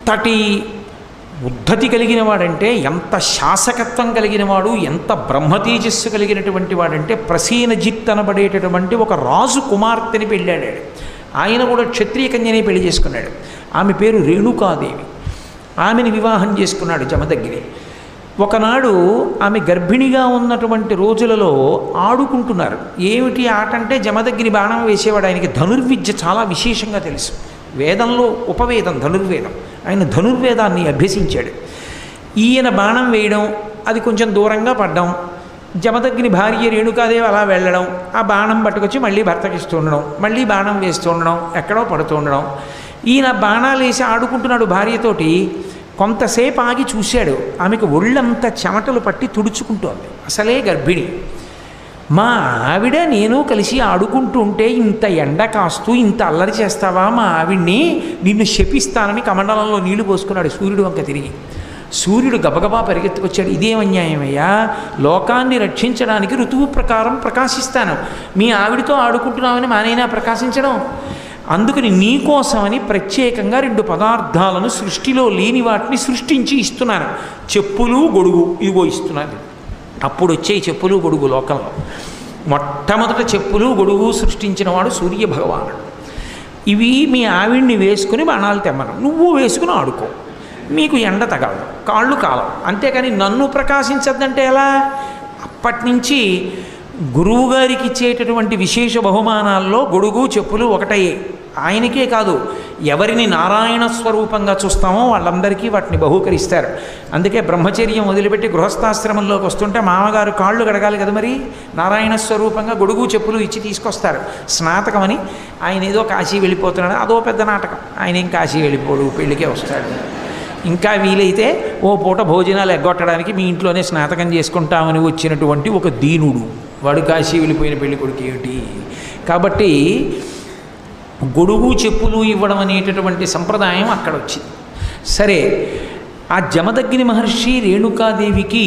ఎంతటి ఉద్ధతి కలిగిన వాడంటే, ఎంత శాసకత్వం కలిగిన వాడు, ఎంత బ్రహ్మతేజస్సు కలిగినటువంటి వాడంటే, ప్రసీనజిత్ అనబడేటటువంటి ఒక రాజు కుమార్తెని పెళ్ళాడాడు. ఆయన కూడా క్షత్రియ కన్యనే పెళ్లి చేసుకున్నాడు. ఆమె పేరు రేణుకాదేవి. ఆమెని వివాహం చేసుకున్నాడు జమదగ్ని. ఒకనాడు ఆమె గర్భిణిగా ఉన్నటువంటి రోజులలో ఆడుకుంటున్నారు. ఏమిటి ఆట అంటే, జమదగ్ని బాణం వేసేవాడు. ఆయనకి ధనుర్విద్య చాలా విశేషంగా తెలుసు. వేదంలో ఉపవేదం ధనుర్వేదం. ఆయన ధనుర్వేదాన్ని అభ్యసించాడు. ఈయన బాణం వేయడం, అది కొంచెం దూరంగా పడ్డం, జమదగ్ని భార్య రేణుకాదేవి అలా వెళ్ళడం, ఆ బాణం పట్టుకొచ్చి మళ్ళీ భర్తకి ఇస్తూ ఉండడం, మళ్ళీ బాణం వేస్తూ ఉండడం, ఎక్కడో పడుతూ ఉండడం. ఈయన బాణాలు వేసి ఆడుకుంటున్నాడు భార్యతోటి. కొంతసేపు ఆగి చూశాడు. ఆమెకు ఒళ్ళంతా చెమటలు పట్టి తుడుచుకుంటోంది. అసలే గర్భిణి. మా ఆవిడ నేను కలిసి ఆడుకుంటూ ఉంటే ఇంత ఎండ కాస్తూ ఇంత అల్లరి చేస్తావా, మా ఆవిడ్ని నిన్ను శపిస్తానని కమండలంలో నీళ్లు పోసుకున్నాడు సూర్యుడు వంక తిరిగి. సూర్యుడు గబగబా పరిగెత్తుకొచ్చాడు. ఇదేం అన్యాయమయ్యా, లోకాన్ని రక్షించడానికి ఋతువు ప్రకారం ప్రకాశిస్తాను, మీ ఆవిడితో ఆడుకుంటున్నామని మానైనా ప్రకాశించడం? అందుకని నీకోసమని ప్రత్యేకంగా 2 పదార్థాలను సృష్టిలో లేని వాటిని సృష్టించి ఇస్తున్నాను. చెప్పులు గొడుగు ఇదిగో ఇస్తున్నాను. అప్పుడు వచ్చే చెప్పులు గొడుగు లోకంలో మొట్టమొదట చెప్పులు గొడుగు సృష్టించిన వాడు సూర్య భగవానుడు. ఇవి మీ ఆవిడ్ని వేసుకుని బాణాలు తెమ్మను, నువ్వు వేసుకుని ఆడుకో, మీకు ఎండ తగలదు, కాళ్ళు కాలం. అంతేకాని నన్ను ప్రకాశించద్దంటే ఎలా? అప్పటి నుంచి గురువుగారికి ఇచ్చేటటువంటి విశేష బహుమానాల్లో గొడుగు చెప్పులు ఒకటయ్యే. ఆయనకే కాదు, ఎవరిని నారాయణ స్వరూపంగా చూస్తామో వాళ్ళందరికీ వాటిని బహూకరిస్తారు. అందుకే బ్రహ్మచర్యం వదిలిపెట్టి గృహస్థాశ్రమంలోకి వస్తుంటే మామగారు కాళ్ళు గడగాలి కదా, మరి నారాయణ స్వరూపంగా గొడుగు చెప్పులు ఇచ్చి తీసుకొస్తారు. స్నాతకం అని ఆయన ఏదో కాశీ వెళ్ళిపోతున్నాడు, అదో పెద్ద నాటకం. ఆయన ఏం కాశీ వెళ్ళిపోడు, పెళ్ళికే వస్తాడు. ఇంకా వీలైతే ఓ పూట భోజనాలు ఎగ్గొట్టడానికి మీ ఇంట్లోనే స్నాతకం చేసుకుంటామని వచ్చినటువంటి ఒక దీనుడు వాడు కాశీ వెళ్ళిపోయిన పెళ్లి కొడుకు ఏమిటి? కాబట్టి గొడుగు చెప్పులు ఇవ్వడం అనేటటువంటి సంప్రదాయం అక్కడ వచ్చింది. సరే, ఆ జమదగ్ని మహర్షి రేణుకాదేవికి